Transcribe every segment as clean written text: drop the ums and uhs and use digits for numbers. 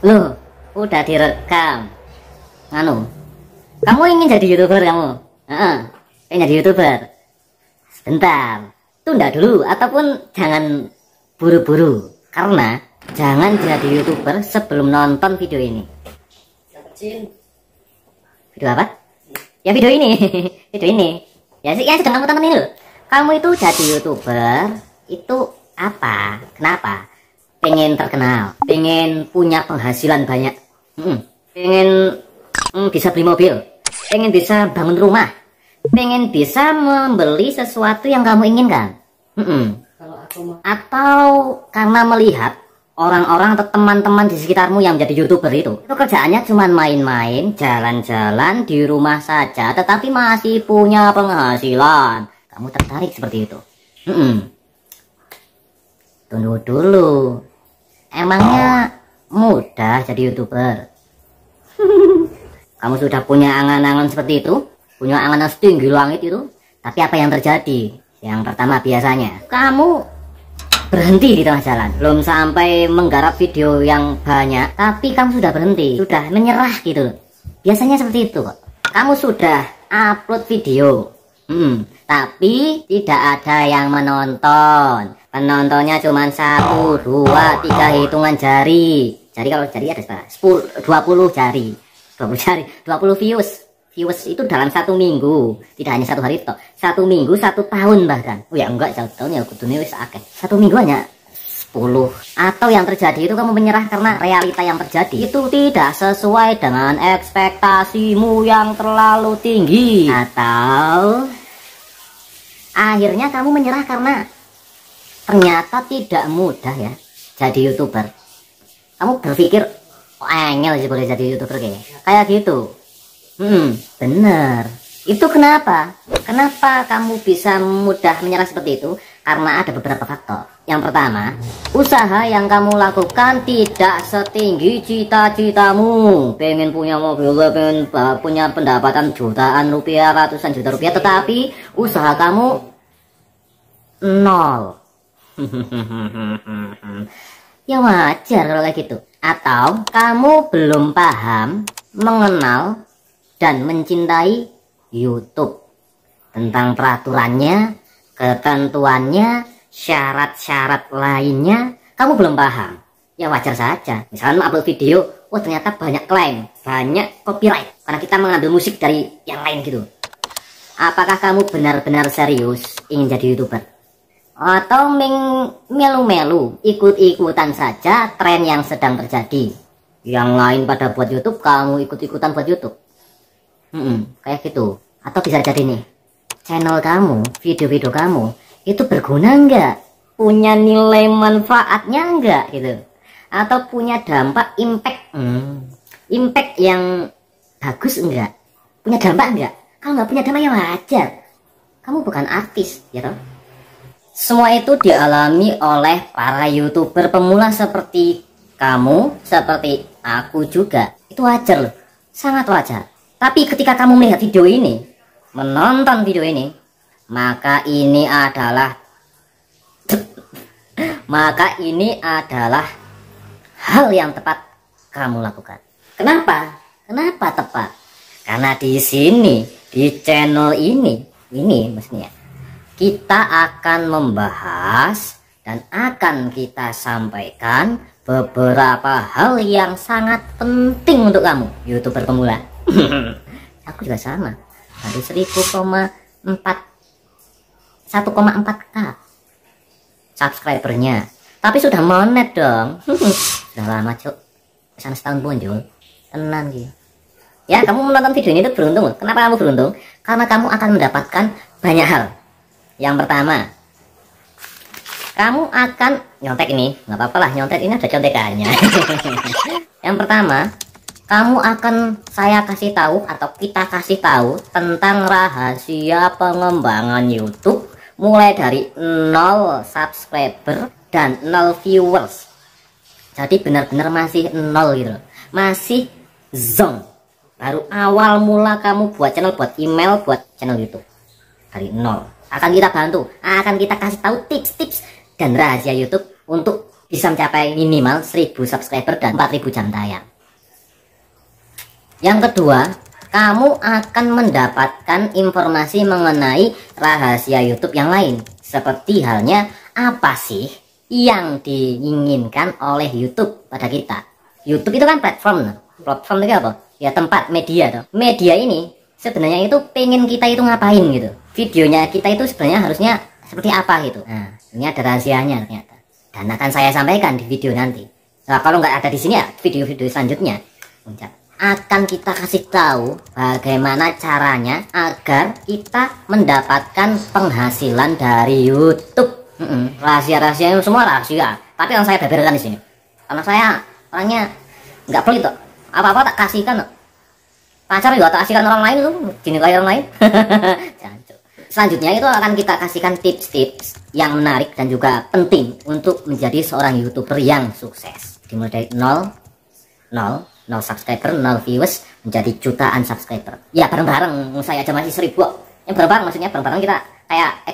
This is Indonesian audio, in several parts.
Loh, udah direkam. Nganu, kamu ingin jadi YouTuber kamu? Ingin jadi YouTuber? Sebentar, tunda dulu ataupun jangan buru-buru. Karena jangan jadi YouTuber sebelum nonton video ini. Video apa? Ya video ini. Video ini. Ya sedang kamu tonton ini loh. Kamu itu jadi YouTuber itu apa? Kenapa? Pengen terkenal, pengen punya penghasilan banyak, pengen bisa beli mobil, pengen bisa bangun rumah, pengen bisa membeli sesuatu yang kamu inginkan. Atau karena melihat orang-orang atau teman-teman di sekitarmu yang menjadi YouTuber itu kerjaannya cuma main-main, jalan-jalan di rumah saja, tetapi masih punya penghasilan. Kamu tertarik seperti itu? Tunggu dulu. Emangnya mudah jadi YouTuber? Kamu sudah punya angan-angan seperti itu? Punya angan setinggi langit itu? Tapi apa yang terjadi? Yang pertama biasanya kamu berhenti di tengah jalan. Belum sampai menggarap video yang banyak, tapi kamu sudah berhenti, sudah menyerah gitu. Biasanya seperti itu kok. Kamu sudah upload video, tapi tidak ada yang menonton. Penontonnya cuma 1, 2, 3 hitungan jari. Jadi kalau jari ada 10, 20 jari. 20 jari, 20 views. Views itu dalam 1 minggu. Tidak hanya 1 hari toh. 1 minggu, 1 tahun bahkan. Oh ya enggak, 1 tahun ya kudune wis akeh. 1 minggu hanya 10. Atau yang terjadi itu kamu menyerah karena realita yang terjadi itu tidak sesuai dengan ekspektasimu yang terlalu tinggi. Atau akhirnya kamu menyerah karena ternyata tidak mudah ya jadi YouTuber. Kamu berpikir oh, angel sih boleh jadi YouTuber kayak gitu. Bener. Itu kenapa? Kenapa kamu bisa mudah menyerah seperti itu? Karena ada beberapa faktor. Yang pertama, usaha yang kamu lakukan tidak setinggi cita-citamu. Pengen punya mobil, pengen punya pendapatan jutaan rupiah, ratusan juta rupiah, tetapi usaha kamu nol. Ya wajar kalau kayak gitu. Atau kamu belum paham, mengenal dan mencintai YouTube, tentang peraturannya, ketentuannya, syarat-syarat lainnya kamu belum paham. Ya wajar saja. Misalnya upload video, oh ternyata banyak klaim, banyak copyright karena kita mengambil musik dari yang lain gitu. Apakah kamu benar-benar serius ingin jadi YouTuber? Atau melu-melu, ikut-ikutan saja tren yang sedang terjadi? Yang lain pada buat YouTube, kamu ikut-ikutan buat YouTube. Kayak gitu. Atau bisa jadi nih, channel kamu, video-video kamu itu berguna enggak? Punya nilai manfaatnya enggak gitu? Atau punya dampak impact impact yang bagus enggak? Punya dampak enggak? Kalau nggak punya dampak ya wajar. Kamu bukan artis ya toh? Semua itu dialami oleh para YouTuber pemula seperti kamu, seperti aku juga. Itu wajar loh, sangat wajar. Tapi ketika kamu melihat video ini, menonton video ini, maka ini adalah hal yang tepat kamu lakukan. Kenapa? Kenapa tepat? Karena di sini, di channel ini maksudnya kita akan membahas dan akan kita sampaikan beberapa hal yang sangat penting untuk kamu YouTuber pemula. Aku juga sama, baru 1,4k subscribernya, tapi sudah monet dong. Sudah lama cuk, sana setahun bonjol tenan gitu. Ya kamu menonton video ini itu beruntung. Kenapa kamu beruntung? Karena kamu akan mendapatkan banyak hal. Yang pertama, kamu akan nyontek ini, nggak apa-apa lah, nyontek ini ada contekannya. Yang pertama, kamu akan saya kasih tahu atau kita kasih tahu tentang rahasia pengembangan YouTube mulai dari 0 subscriber dan 0 viewers. Jadi benar-benar masih 0 gitu, masih zong. Baru awal mula kamu buat channel, buat email, buat channel YouTube dari 0. Akan kita bantu, akan kita kasih tahu tips-tips dan rahasia YouTube untuk bisa mencapai minimal 1000 subscriber dan 4000 jam tayang. Yang kedua, kamu akan mendapatkan informasi mengenai rahasia YouTube yang lain. Seperti halnya, apa sih yang diinginkan oleh YouTube pada kita? YouTube itu kan platform. Platform itu apa? Ya tempat media toh. Media ini sebenarnya itu pengen kita itu ngapain gitu. Videonya kita itu sebenarnya harusnya seperti apa gitu. Nah, ini ada rahasianya ternyata. Dan akan saya sampaikan di video nanti. Nah, kalau nggak ada di sini ya video-video selanjutnya akan kita kasih tahu bagaimana caranya agar kita mendapatkan penghasilan dari YouTube. Rahasia-rahasia semua rahasia. Tapi yang saya beberkan di sini. Karena saya orangnya nggak pelit kok. Apa-apa tak kasihkan kok. Pacar juga tak kasihkan orang lain tuh, gini kayak orang lain. Selanjutnya itu akan kita kasihkan tips-tips yang menarik dan juga penting untuk menjadi seorang YouTuber yang sukses. Dimulai dari 0 subscriber, 0 viewers menjadi jutaan subscriber. Ya bareng-bareng, saya aja masih 1000 kok. Yang bareng-bareng maksudnya bareng-bareng kita kayak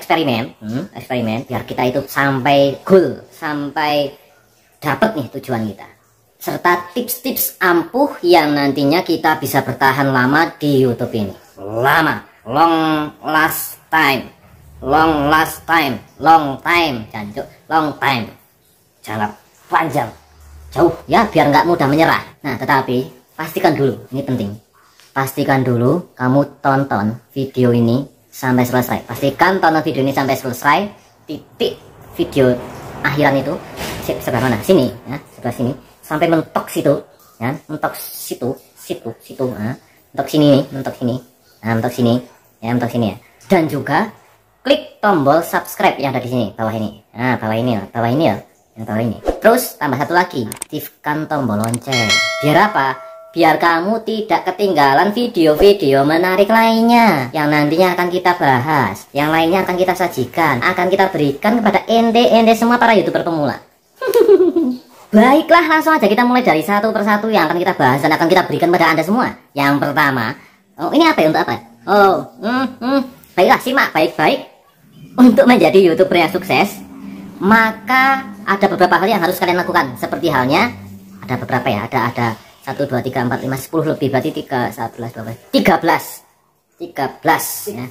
eksperimen biar kita itu sampai goal, sampai dapat nih tujuan kita. Serta tips-tips ampuh yang nantinya kita bisa bertahan lama di YouTube ini. Lama, long time, jancuk, long time, jangka panjang, jauh ya biar nggak mudah menyerah. Nah tetapi pastikan dulu, ini penting, pastikan dulu kamu tonton video ini sampai selesai. Pastikan tonton video ini sampai selesai. Titik video akhiran itu sebelah mana? Sini ya, sebelah sini sampai mentok situ ya, mentok situ, nah, mentok sini, mentok sini, nah, mentok sini ya, mentok sini ya. Dan juga klik tombol subscribe yang ada di sini bawah ini. Nah, bawah ini ya, yang bawah ini. Terus tambah satu lagi, aktifkan tombol lonceng. Biar apa? Biar kamu tidak ketinggalan video-video menarik lainnya yang nantinya akan kita bahas, yang lainnya akan kita sajikan, akan kita berikan kepada ente semua para YouTuber pemula. Baiklah, langsung aja kita mulai dari satu persatu yang akan kita bahas dan akan kita berikan pada Anda semua. Yang pertama, ini apa ya, untuk apa? Baiklah, simak baik-baik. Untuk menjadi YouTuber yang sukses, maka ada beberapa hal yang harus kalian lakukan. Seperti halnya, ada beberapa ya, ada 1, 2, 3, 4, 5, 10 lebih, berarti 3, 11, 12, 13 ya.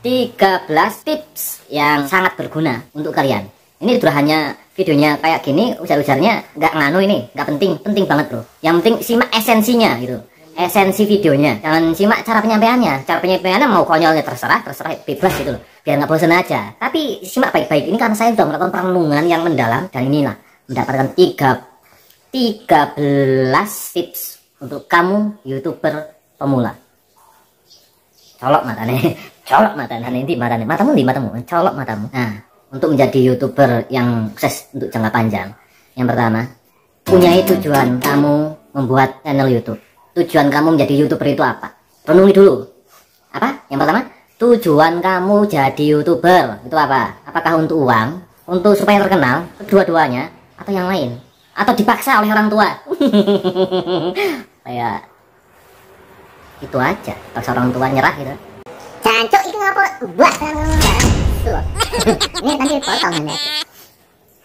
13 tips yang sangat berguna untuk kalian. Ini sudah hanya videonya kayak gini, ujar-ujarnya nggak nganu, ini nggak penting banget bro. Yang penting simak esensinya gitu, esensi videonya. Jangan simak cara penyampaiannya. Cara penyampaiannya mau konyolnya terserah bebas gitu loh, biar nggak bosan aja. Tapi simak baik-baik, ini karena saya sudah melakukan perenungan yang mendalam dan inilah mendapatkan 13 tips untuk kamu YouTuber pemula. Colok matanya nanti matamu, colok matamu. Nah, untuk menjadi YouTuber yang sukses untuk jangka panjang, yang pertama, punyai tujuan kamu membuat channel YouTube. Tujuan kamu menjadi YouTuber itu apa? Renungi dulu. Apa? Yang pertama, tujuan kamu jadi YouTuber itu apa? Apakah untuk uang, untuk supaya terkenal, kedua-duanya, atau yang lain? Atau dipaksa oleh orang tua? Kayak itu aja, paksa orang tua nyerah gitu. Jancuk itu ngapa buat ini nanti potong nih.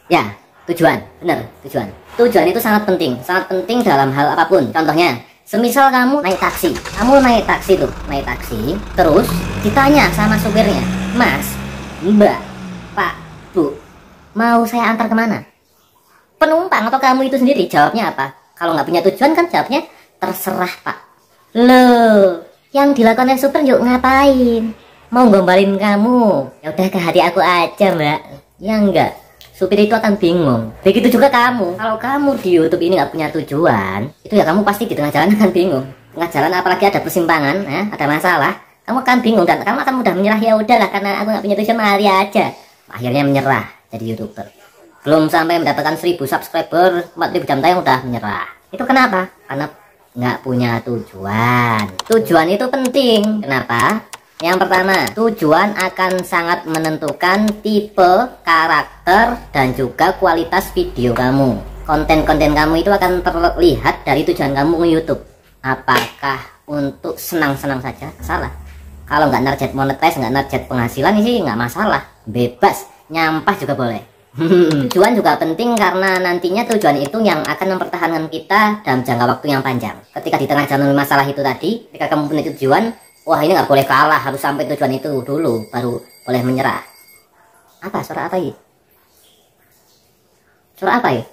Ya, tujuan, bener, tujuan itu sangat penting dalam hal apapun. Contohnya, semisal kamu naik taksi tuh, terus ditanya sama supirnya, Mas, Mbak, Pak, Bu, mau saya antar kemana? Penumpang atau kamu itu sendiri jawabnya apa? Kalau nggak punya tujuan kan jawabnya terserah Pak. Loh, yang dilakukan oleh supir yuk ngapain? Mau gombalin kamu? Ya udah ke hati aku aja Mbak. Ya enggak, supir itu akan bingung. Begitu juga kamu. Kalau kamu di YouTube ini nggak punya tujuan, itu ya kamu pasti di tengah jalan akan bingung. Tengah jalan apalagi ada persimpangan, ada masalah, kamu akan bingung dan kamu akan mudah menyerah. Ya udahlah, karena aku nggak punya tujuan, mari aja. Akhirnya menyerah jadi YouTuber. Belum sampai mendapatkan 1000 subscriber, 4000 jam tayang udah menyerah. Itu kenapa? Karena nggak punya tujuan. Tujuan itu penting. Kenapa? Yang pertama, tujuan akan sangat menentukan tipe, karakter, dan juga kualitas video kamu. Konten-konten kamu itu akan terlihat dari tujuan kamu ke YouTube. Apakah untuk senang-senang saja? Salah. Kalau nggak narget monetize, nggak narget penghasilan sih nggak masalah. Bebas, nyampah juga boleh. Tujuan juga penting karena nantinya tujuan itu yang akan mempertahankan kita dalam jangka waktu yang panjang. Ketika di tengah jalan masalah itu tadi, ketika kamu punya tujuan, wah ini nggak boleh kalah, harus sampai tujuan itu dulu, baru boleh menyerah. Apa? Suara apa ini? Suara apa ya?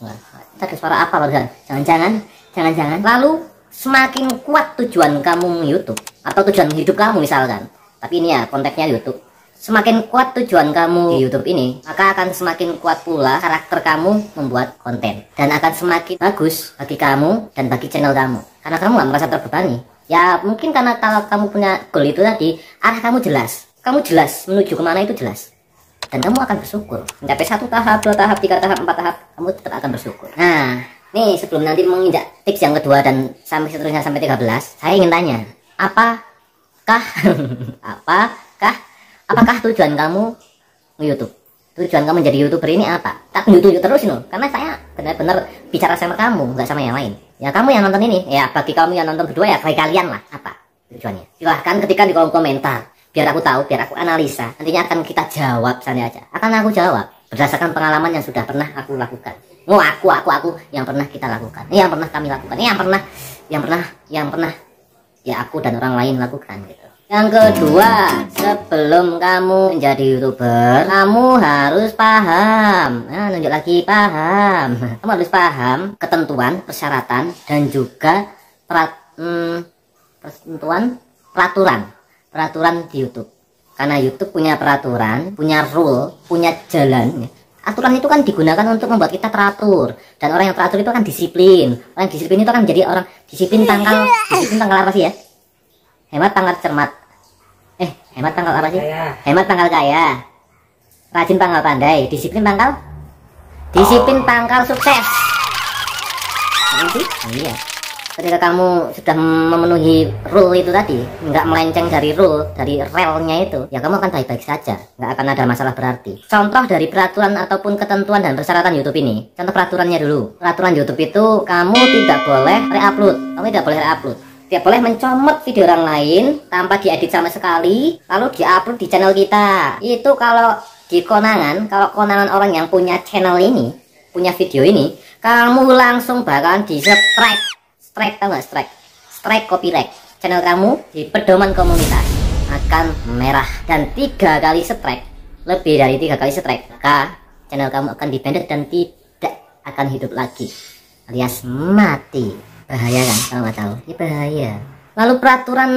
Wah, ada suara apa barusan? Jangan-jangan. Lalu semakin kuat tujuan kamu YouTube atau tujuan hidup kamu misalkan. Tapi ini ya konteksnya YouTube. Semakin kuat tujuan kamu di YouTube ini, maka akan semakin kuat pula karakter kamu membuat konten. Dan akan semakin bagus bagi kamu dan bagi channel kamu. Karena kamu nggak merasa terbebani. Ya mungkin karena kalau kamu punya goal itu tadi, arah kamu jelas. Kamu jelas menuju kemana itu jelas. Dan kamu akan bersyukur. Mencapai 1 tahap, 2 tahap, 3 tahap, 4 tahap, kamu tetap akan bersyukur. Nah, nih sebelum nanti menginjak tips yang kedua dan sampai seterusnya sampai 13, saya ingin tanya, apakah tujuan kamu YouTube? Tujuan kamu menjadi YouTuber ini apa? Tak YouTube terus loh, karena saya benar-benar bicara sama kamu, nggak sama yang lain. Ya kamu yang nonton ini, ya bagi kamu yang nonton berdua ya bagi kalian lah. Apa tujuannya? Silahkan ketikkan di kolom komentar, biar aku tahu, biar aku analisa. Nantinya akan kita jawab sana aja. Akan aku jawab berdasarkan pengalaman yang sudah pernah aku lakukan. Oh aku yang pernah kita lakukan, yang pernah kami lakukan, yang pernah ya aku dan orang lain lakukan gitu. Yang kedua, sebelum kamu menjadi YouTuber, kamu harus paham. Nah, nunjuk lagi paham. Kamu harus paham ketentuan, persyaratan, dan juga peraturan di YouTube. Karena YouTube punya peraturan, punya rule, punya jalan. Aturan itu kan digunakan untuk membuat kita teratur, dan orang yang teratur itu akan disiplin. Orang yang disiplin itu akan menjadi orang disiplin tanggal apa sih ya? Hemat tanggal cermat. Hemat tanggal apa sih? Hemat tanggal kaya. Rajin tanggal pandai. Disiplin tanggal sukses. Ini sih? Iya. Ketika kamu sudah memenuhi rule itu tadi, nggak melenceng dari rule, dari relnya itu, ya kamu akan baik-baik saja, nggak akan ada masalah berarti. Contoh dari peraturan ataupun ketentuan dan persyaratan YouTube ini, contoh peraturannya dulu. Peraturan YouTube itu, kamu tidak boleh re-upload, tidak boleh mencomot video orang lain tanpa diedit sama sekali, lalu diupload di channel kita. Itu kalau di konangan, kalau konangan orang yang punya channel ini, punya video ini, kamu langsung bakalan di-strike. Strike copyright. Channel kamu di pedoman komunitas akan merah, dan 3 kali strike, lebih dari 3 kali strike, maka channel kamu akan di-banned dan tidak akan hidup lagi, alias mati. Bahaya kan kalau nggak tahu? Ya bahaya. Lalu peraturan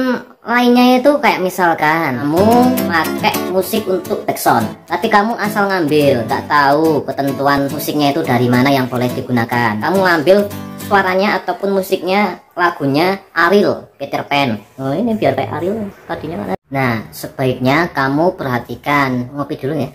lainnya itu kayak misalkan kamu pakai musik untuk backsound, tapi kamu asal ngambil, nggak tahu ketentuan musiknya itu dari mana yang boleh digunakan. Kamu ngambil suaranya ataupun musiknya, lagunya Ariel, Peter Pan. Oh ini biar kayak Ariel tadinya mana? Nah sebaiknya kamu perhatikan, ngopi dulu ya.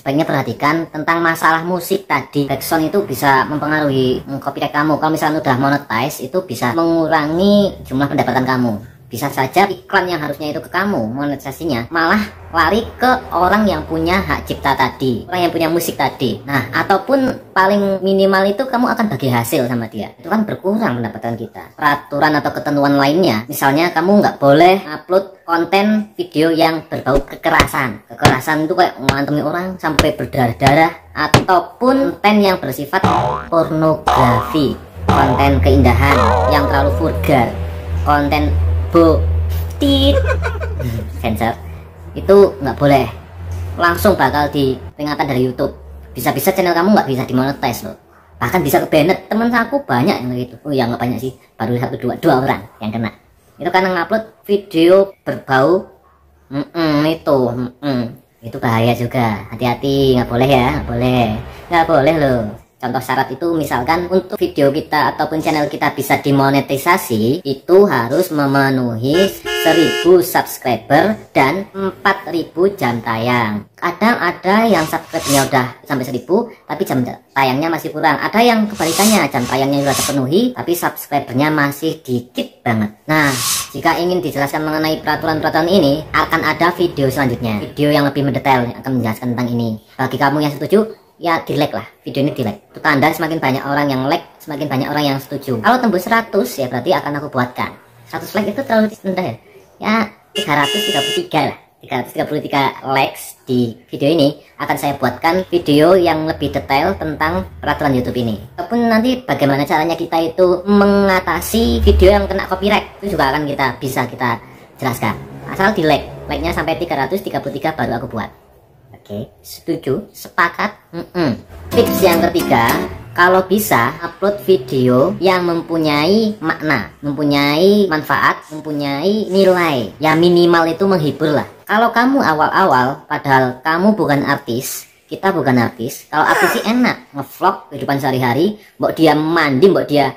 Sebaiknya perhatikan tentang masalah musik tadi. Backsound itu bisa mempengaruhi copyright kamu. Kalau misalnya udah monetize, itu bisa mengurangi jumlah pendapatan kamu. Bisa saja iklan yang harusnya itu ke kamu, monetisasinya malah lari ke orang yang punya hak cipta tadi, orang yang punya musik tadi. Nah, ataupun paling minimal itu kamu akan bagi hasil sama dia. Itu kan berkurang pendapatan kita. Peraturan atau ketentuan lainnya, misalnya kamu nggak boleh upload konten video yang berbau kekerasan. Kekerasan itu kayak ngantemi orang sampai berdarah-darah, ataupun konten yang bersifat pornografi, konten keindahan yang terlalu vulgar, konten sensor itu nggak boleh, langsung bakal diperingatan dari YouTube. Bisa-bisa channel kamu nggak bisa dimonetize loh, bahkan bisa ke-banned. Temen aku banyak yang gitu. Oh ya nggak banyak sih, baru 1-2 orang yang kena. Itu karena ngupload video berbau itu bahaya juga. Hati-hati, nggak boleh ya, nggak boleh loh. Contoh syarat itu misalkan untuk video kita ataupun channel kita bisa dimonetisasi, itu harus memenuhi 1000 subscriber dan 4000 jam tayang. Kadang ada yang subscribe-nya udah sampai 1000 tapi jam tayangnya masih kurang. Ada yang kebalikannya, jam tayangnya sudah terpenuhi tapi subscribernya masih dikit banget. Nah, jika ingin dijelaskan mengenai peraturan-peraturan ini, akan ada video selanjutnya, video yang lebih mendetail yang akan menjelaskan tentang ini. Bagi kamu yang setuju, ya di like lah, video ini di like. Itu tanda semakin banyak orang yang like, semakin banyak orang yang setuju. Kalau tembus 100 ya berarti akan aku buatkan. 100 like itu terlalu rendah ya. Ya 333 lah. 333 likes di video ini, akan saya buatkan video yang lebih detail tentang peraturan YouTube ini. Ataupun nanti bagaimana caranya kita itu mengatasi video yang kena copyright, itu juga akan bisa kita jelaskan. Asal di like-nya sampai 333 baru aku buat. Oke, setuju? Sepakat? Tips yang ketiga, kalau bisa upload video yang mempunyai makna, mempunyai manfaat, mempunyai nilai. Ya minimal itu menghibur lah. Kalau kamu awal-awal, padahal kamu bukan artis, kita bukan artis. Kalau artis sih enak, ngevlog kehidupan sehari-hari, mbok dia mandi, mbok dia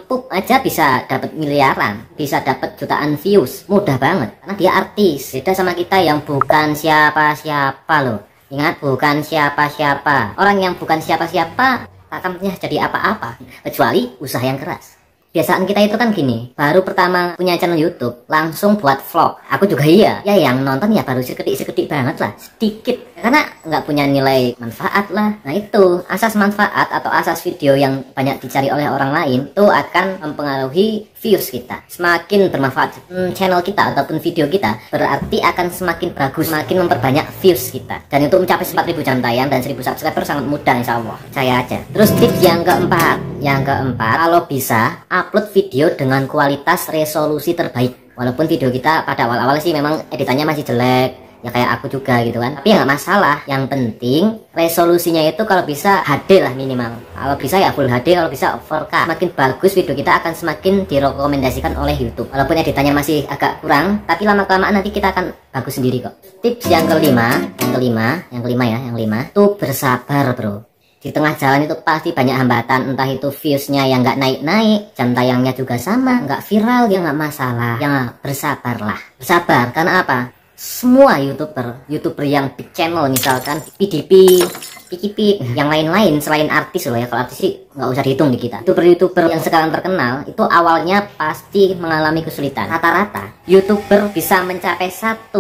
pup aja bisa dapat miliaran, bisa dapat jutaan views, mudah banget. Karena dia artis, beda sama kita yang bukan siapa-siapa loh. Ingat, bukan siapa-siapa. Orang yang bukan siapa-siapa akan jadi apa-apa kecuali usaha yang keras. Biasaan kita itu kan gini, baru pertama punya channel YouTube langsung buat vlog. Aku juga iya, ya yang nonton ya baru sekedik banget lah, sedikit, karena nggak punya nilai manfaat lah. Nah itu asas manfaat atau asas video yang banyak dicari oleh orang lain itu akan mempengaruhi views kita. Semakin bermanfaat channel kita ataupun video kita, berarti akan semakin bagus, semakin memperbanyak views kita. Dan untuk mencapai 4.000 jam tayang dan 1.000 subscriber sangat mudah, insya Allah, percaya aja. Terus tips yang keempat, kalau bisa upload video dengan kualitas resolusi terbaik. Walaupun video kita pada awal-awal sih memang editannya masih jelek, ya kayak aku juga gitu kan, tapi ya nggak masalah. Yang penting resolusinya itu kalau bisa HD lah minimal. Kalau bisa ya Full HD, kalau bisa 4K. Makin bagus video kita akan semakin direkomendasikan oleh YouTube. Walaupun editannya masih agak kurang, tapi lama-kelamaan nanti kita akan bagus sendiri kok. Tips yang kelima tuh bersabar bro. Di tengah jalan itu pasti banyak hambatan, entah itu viewsnya yang nggak naik-naik, jam tayangnya juga sama, nggak viral, ya nggak masalah. Ya bersabarlah, bersabar. Karena apa? Semua youtuber yang big channel, misalkan PDP, yang lain-lain selain artis loh ya. Kalau artis sih nggak usah dihitung di kita. Youtuber yang sekarang terkenal itu awalnya pasti mengalami kesulitan. Rata-rata youtuber bisa mencapai 1.000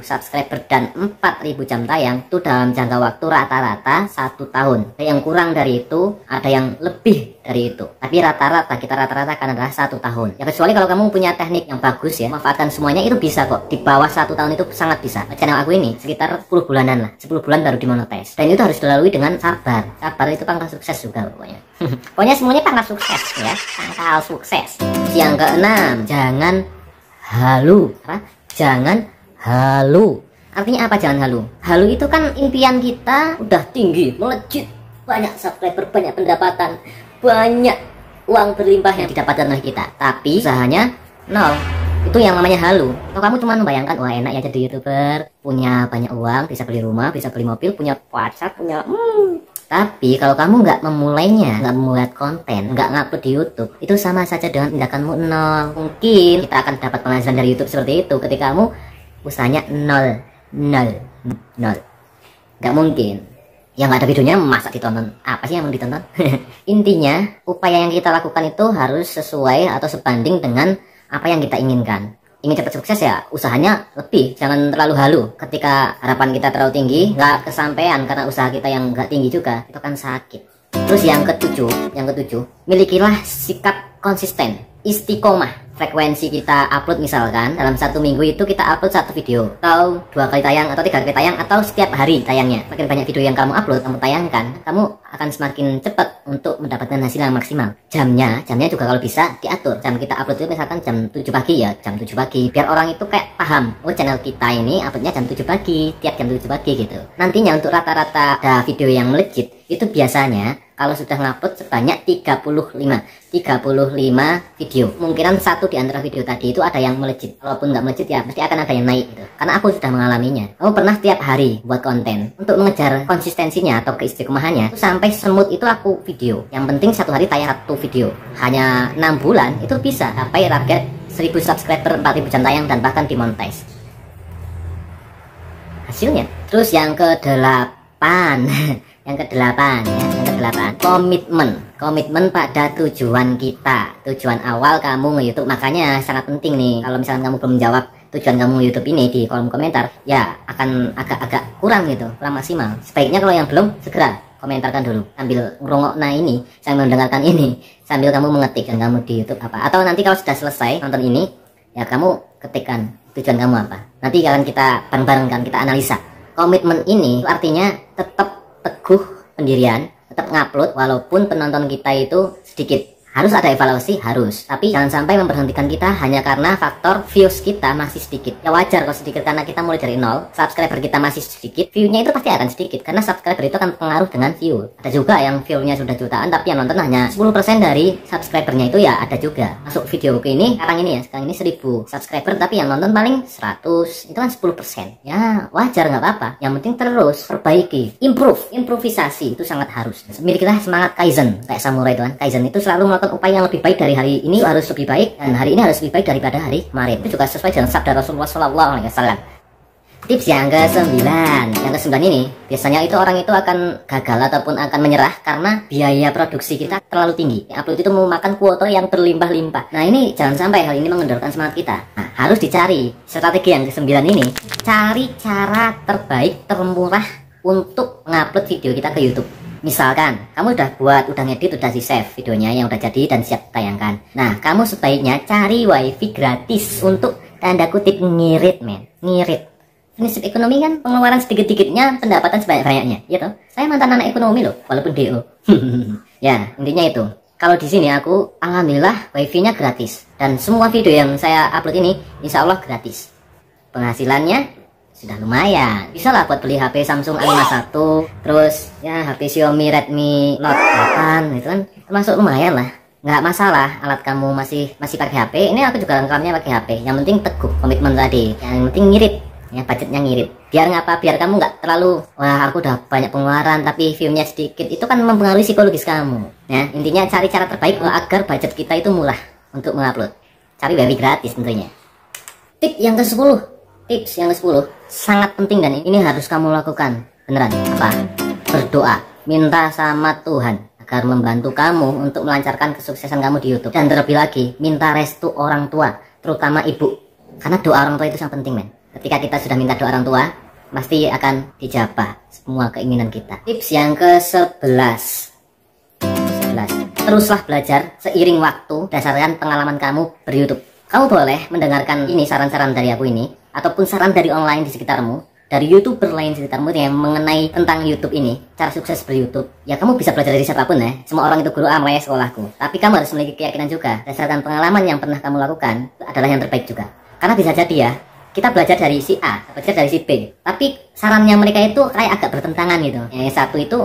subscriber dan 4.000 jam tayang itu dalam jangka waktu rata-rata 1 tahun. Ada yang kurang dari itu, ada yang lebih dari itu. Tapi rata-rata kita rata-rata adalah 1 tahun. Ya kecuali kalau kamu punya teknik yang bagus ya, manfaatkan semuanya, itu bisa kok. Di bawah 1 tahun itu sangat bisa. Channel aku ini sekitar 10 bulanan lah, 10 bulan baru dimonetize. Dan itu harus dilalui dengan sabar. Sabar itu pangkal sukses juga pokoknya. Pokoknya semuanya pangkal sukses ya, pangkal sukses. Yang keenam, jangan halu. Jangan halu. Artinya apa jangan halu? Halu itu kan impian kita udah tinggi, melejit, banyak subscriber, banyak pendapatan, banyak uang berlimpah yang didapatkan oleh kita, tapi usahanya nol. Itu yang namanya halu. Kalau kamu cuma membayangkan, wah enak ya jadi youtuber, punya banyak uang, bisa beli rumah, bisa beli mobil, punya pacar, punya tapi kalau kamu nggak memulainya, nggak membuat konten, nggak ngupload di YouTube, itu sama saja dengan tindakanmu nol. Mungkin kita akan dapat penghasilan dari YouTube seperti itu ketika kamu usahanya nol. Nggak mungkin. Yang nggak ada videonya masa ditonton? Apa sih yang mau ditonton? Intinya upaya yang kita lakukan itu harus sesuai atau sebanding dengan apa yang kita inginkan. Ingin cepat sukses ya usahanya lebih, jangan terlalu halu. Ketika harapan kita terlalu tinggi, nggak kesampaian karena usaha kita yang nggak tinggi juga, itu kan sakit. Terus yang ketujuh, milikilah sikap konsisten, istiqomah. Frekuensi kita upload misalkan dalam 1 minggu itu kita upload 1 video, atau 2 kali tayang, atau 3 kali tayang, atau setiap hari tayangnya. Makin banyak video yang kamu upload, kamu tayangkan, kamu akan semakin cepat untuk mendapatkan hasil yang maksimal. Jamnya juga kalau bisa diatur. Jam kita upload itu misalkan jam 7 pagi ya, jam 7 pagi. Biar orang itu kayak paham, oh channel kita ini uploadnya jam 7 pagi, tiap jam 7 pagi gitu. Nantinya untuk rata-rata ada video yang melejit, itu biasanya kalau sudah ngupload sebanyak 35 video. Kemungkinan satu di antara video tadi itu ada yang melejit. Walaupun nggak melejit ya pasti akan ada yang naik gitu. Karena aku sudah mengalaminya. Aku pernah tiap hari buat konten. Untuk mengejar konsistensinya atau keistiqomahannya itu sampai semut itu aku video. Yang penting 1 hari tayang 1 video. Hanya 6 bulan itu bisa sampai target 1.000 subscriber, 4.000 jam tayang, dan bahkan dimonetize hasilnya. Terus yang ke-8 yang ke-8 komitmen pada tujuan kita, tujuan awal kamu nge-YouTube. Makanya sangat penting nih, kalau misalkan kamu belum menjawab tujuan kamu nge-YouTube ini di kolom komentar, ya akan agak-agak kurang gitu, kurang maksimal. Sebaiknya kalau yang belum, segera komentarkan dulu sambil ngerungokna ini, sambil mendengarkan ini, sambil kamu mengetik dan kamu di YouTube apa. Atau nanti kalau sudah selesai nonton ini, ya kamu ketikkan tujuan kamu apa. Nanti akan kita bareng-bareng kan kita analisa. Komitmen ini artinya tetap teguh pendirian, tetap ngupload walaupun penonton kita itu sedikit. Harus ada evaluasi, harus. Tapi jangan sampai memberhentikan kita hanya karena faktor views kita masih sedikit. Ya wajar kalau sedikit karena kita mulai dari nol, subscriber kita masih sedikit, view-nya itu pasti akan sedikit karena subscriber itu akan pengaruh dengan view. Ada juga yang view-nya sudah jutaan tapi yang nonton hanya 10% dari subscribernya itu ya ada juga. Masuk video ini, sekarang ini 1000 subscriber tapi yang nonton paling 100, itu kan 10%. Ya wajar nggak apa-apa. Yang penting terus perbaiki, improvisasi itu sangat harus. Milikilah semangat Kaizen kayak samurai itu kan. Kaizen itu selalu melakukan upaya yang lebih baik dari hari ini harus lebih baik dan hari ini harus lebih baik daripada hari kemarin. Itu juga sesuai dengan sabda Rasulullah SAW. Tips yang ke-9 ini biasanya itu orang itu akan gagal ataupun akan menyerah karena biaya produksi kita terlalu tinggi. Upload itu memakan kuota yang berlimpah-limpah. Nah ini jangan sampai hal ini mengendorkan semangat kita. Nah, harus dicari strategi yang ke-9 ini. Cari cara terbaik termurah untuk mengupload video kita ke YouTube. Misalkan kamu udah ngedit, udah di save videonya yang udah jadi dan siap tayangkan. Nah, kamu sebaiknya cari wifi gratis untuk tanda kutip ngirit, ngirit. Prinsip ekonomi kan pengeluaran sedikit-dikitnya, pendapatan sebanyak-banyaknya, gitu. Saya mantan anak ekonomi loh, walaupun DO. Ya, intinya itu. Kalau di sini aku alhamdulillah wifi-nya gratis dan semua video yang saya upload ini insya Allah gratis. Penghasilannya sudah lumayan, bisa lah buat beli HP Samsung A51, terus ya HP Xiaomi Redmi Note 8 itu kan termasuk lumayan lah. Nggak masalah alat kamu masih pakai HP, ini aku juga rekamnya pakai HP. Yang penting teguh komitmen tadi, yang penting ngirit ya, budgetnya ngirit. Biar ngapa, biar kamu nggak terlalu wah aku udah banyak pengeluaran tapi view-nya sedikit, itu kan mempengaruhi psikologis kamu ya. Intinya cari cara terbaik agar budget kita itu murah untuk mengupload. Cari wifi gratis tentunya. Tips yang ke-10 sangat penting dan ini harus kamu lakukan beneran. Apa? Berdoa, minta sama Tuhan agar membantu kamu untuk melancarkan kesuksesan kamu di YouTube. Dan terlebih lagi minta restu orang tua, terutama ibu, karena doa orang tua itu sangat penting men. Ketika kita sudah minta doa orang tua pasti akan dijabah semua keinginan kita. Tips yang ke-11, teruslah belajar seiring waktu berdasarkan pengalaman kamu ber-YouTube. Kamu boleh mendengarkan ini saran-saran dari aku ini ataupun saran dari online di sekitarmu, dari YouTuber lain di sekitarmu yang mengenai tentang YouTube ini, cara sukses ber-YouTube. Ya kamu bisa belajar dari siapapun ya. Semua orang itu guru mulai sekolahku. Tapi kamu harus memiliki keyakinan juga berdasarkan pengalaman yang pernah kamu lakukan adalah yang terbaik juga. Karena bisa jadi ya, kita belajar dari si A, belajar dari si B, tapi sarannya mereka itu kayak agak bertentangan gitu. Yang satu itu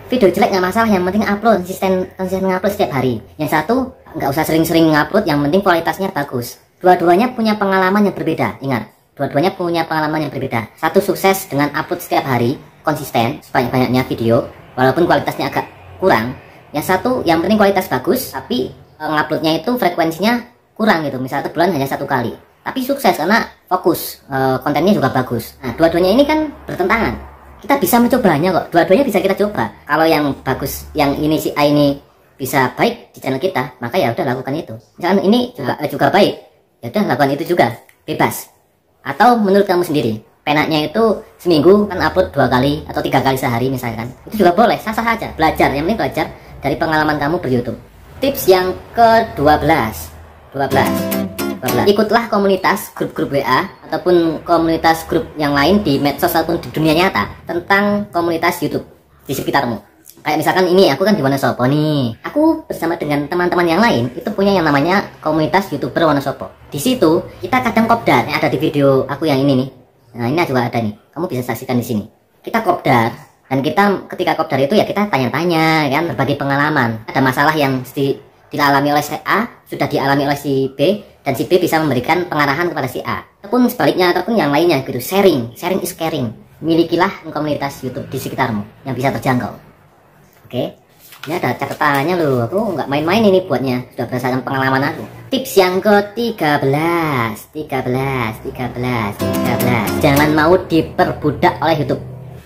video jelek nggak masalah, yang penting upload konsisten ngupload setiap hari. Yang satu nggak usah sering-sering ngupload, yang penting kualitasnya bagus. Dua-duanya punya pengalaman yang berbeda. Ingat, dua-duanya punya pengalaman yang berbeda. Satu sukses dengan upload setiap hari konsisten sebanyak-banyaknya video walaupun kualitasnya agak kurang. Yang satu yang penting kualitas bagus tapi nguploadnya itu frekuensinya kurang gitu. Misalnya bulan hanya 1 kali, tapi sukses karena fokus, kontennya juga bagus. Nah, dua-duanya ini kan bertentangan. Kita bisa mencobanya kok, dua-duanya bisa kita coba. Kalau yang bagus, yang ini si A ini bisa baik di channel kita, maka ya udah lakukan itu. Misalkan ini juga baik, ya udah lakukan itu juga, bebas. Atau menurut kamu sendiri, penaknya itu seminggu kan upload 2 kali atau 3 kali sehari misalkan, itu juga boleh, sah-sah aja. Belajar, yang penting belajar dari pengalaman kamu ber-YouTube. Tips yang ke-12, ikutlah komunitas grup-grup WA ataupun komunitas grup yang lain di medsos ataupun di dunia nyata tentang komunitas YouTube di sekitarmu. Kayak misalkan ini aku kan di Wonosobo nih. Aku bersama dengan teman-teman yang lain itu punya yang namanya komunitas YouTuber Wonosobo. Di situ kita kadang kopdar, yang ada di video aku yang ini nih. Nah, ini juga ada nih. Kamu bisa saksikan di sini. Kita kopdar dan kita ketika kopdar itu ya kita tanya-tanya kan, berbagi pengalaman. Ada masalah yang dialami oleh si A sudah dialami oleh si B, dan si B bisa memberikan pengarahan kepada si A. Ataupun sebaliknya ataupun yang lainnya gitu. Sharing is caring. Milikilah komunitas YouTube di sekitarmu yang bisa terjangkau. Oke, ini ada catatannya loh. Aku nggak main-main ini buatnya, sudah berdasarkan pengalaman aku. Tips yang ke-13, jangan mau diperbudak oleh YouTube.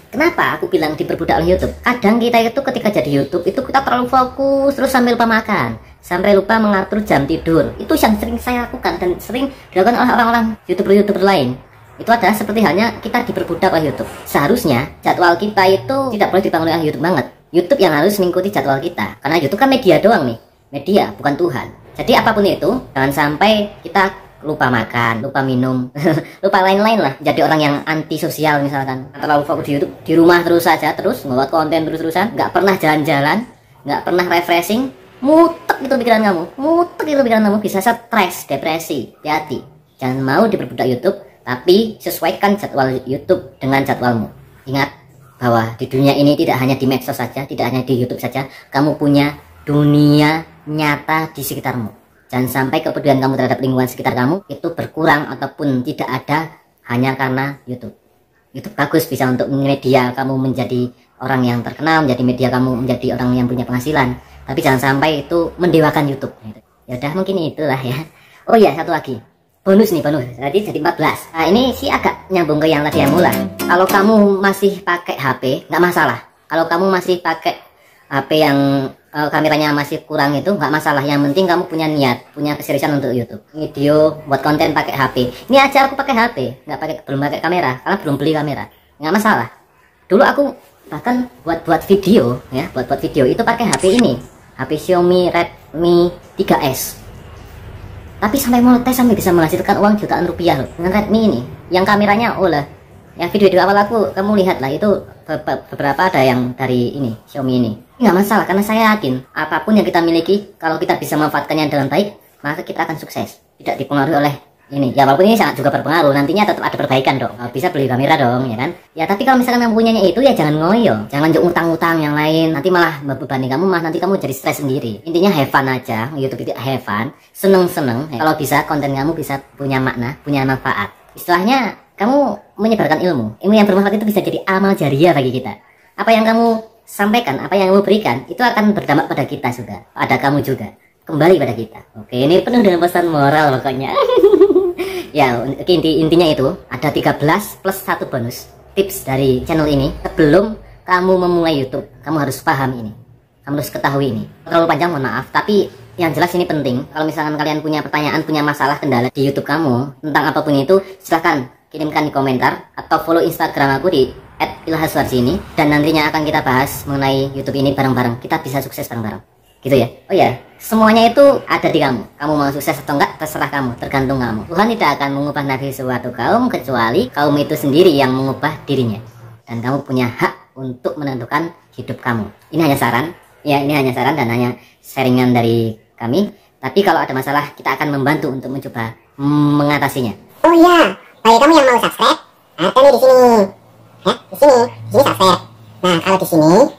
Kenapa aku bilang diperbudak oleh YouTube? Kadang kita itu ketika jadi YouTube itu kita terlalu fokus terus sampai lupa makan, sampai lupa mengatur jam tidur. Itu yang sering saya lakukan dan sering dilakukan oleh orang-orang YouTuber lain. Itu adalah seperti halnya kita diperbudak oleh YouTube. Seharusnya jadwal kita itu tidak boleh dibangun oleh YouTube banget. YouTube yang harus mengikuti jadwal kita, karena YouTube kan media doang nih, media bukan Tuhan. Jadi apapun itu jangan sampai kita lupa makan, lupa minum, lupa lain-lain lah. Jadi orang yang antisosial misalkan, terlalu fokus di YouTube, di rumah terus saja, terus membuat konten terus-terusan, nggak pernah jalan-jalan, nggak pernah refreshing, mutek itu pikiran kamu, bisa stres, depresi. Hati-hati, jangan mau diperbudak YouTube, tapi sesuaikan jadwal YouTube dengan jadwalmu. Ingat bahwa di dunia ini tidak hanya di medsos saja, tidak hanya di YouTube saja, kamu punya dunia nyata di sekitarmu. Jangan sampai kepedulian kamu terhadap lingkungan sekitar kamu itu berkurang ataupun tidak ada hanya karena YouTube. YouTube bagus, bisa untuk media kamu menjadi orang yang terkenal, menjadi media kamu menjadi orang yang punya penghasilan. Tapi jangan sampai itu mendewakan YouTube. Ya udah, mungkin itulah ya. Oh ya, satu lagi. Bonus nih, bonus. Jadi 14. Nah, ini sih agak nyambung ke yang tadi yang mulai. Kalau kamu masih pakai HP, nggak masalah. Kalau kamu masih pakai HP yang kameranya masih kurang itu nggak masalah, yang penting kamu punya niat, punya keseriusan untuk YouTube. Video buat konten pakai HP. Ini aja aku pakai HP, belum pakai kamera, karena belum beli kamera. Nggak masalah. Dulu aku bahkan buat video ya, buat video itu pakai HP ini, HP Xiaomi Redmi 3S. Tapi sampai monetis, sampai bisa menghasilkan uang jutaan rupiah loh dengan Redmi ini. Yang kameranya yang video awal aku kamu lihat lah, itu beberapa ada yang dari ini Xiaomi ini. Nggak masalah, karena saya yakin apapun yang kita miliki, kalau kita bisa memanfaatkannya dengan baik, maka kita akan sukses, tidak dipengaruhi oleh ini. Ya walaupun ini sangat juga berpengaruh, nantinya tetap ada perbaikan dong. Bisa beli kamera dong, ya kan? Ya tapi kalau misalkan yang punyanya itu, ya jangan ngoyo, jangan utang-utang yang lain, nanti malah membebani kamu, nanti kamu jadi stres sendiri. Intinya have fun aja, YouTube itu have fun, seneng-seneng. Kalau bisa konten kamu bisa punya makna, punya manfaat. Istilahnya kamu menyebarkan ilmu yang bermanfaat, itu bisa jadi amal jariah bagi kita. Apa yang kamu sampaikan, apa yang kamu berikan, itu akan berdampak pada kita juga, pada kamu juga, kembali pada kita. Oke, ini penuh dengan pesan moral pokoknya. Ya, intinya itu ada 13 plus 1 bonus tips dari channel ini. Sebelum kamu memulai YouTube, kamu harus paham ini, kamu harus ketahui ini. Terlalu panjang, mohon maaf, tapi yang jelas ini penting. Kalau misalkan kalian punya pertanyaan, punya masalah, kendala di YouTube kamu tentang apapun itu, silahkan kirimkan di komentar atau follow Instagram aku di @ilhaswarsi, dan nantinya akan kita bahas mengenai YouTube ini bareng-bareng. Kita bisa sukses bareng-bareng, gitu ya. Oh ya, semuanya itu ada di kamu. Kamu mau sukses atau enggak, terserah kamu, tergantung kamu. Tuhan tidak akan mengubah nasib suatu kaum kecuali kaum itu sendiri yang mengubah dirinya. Dan kamu punya hak untuk menentukan hidup kamu. Ini hanya saran, ya, ini hanya saran dan hanya sharingan dari kami. Tapi kalau ada masalah, kita akan membantu untuk mencoba mengatasinya. Oh iya, bagi kamu yang mau subscribe, ada nih di sini. Ya, di sini subscribe. Nah, kalau di sini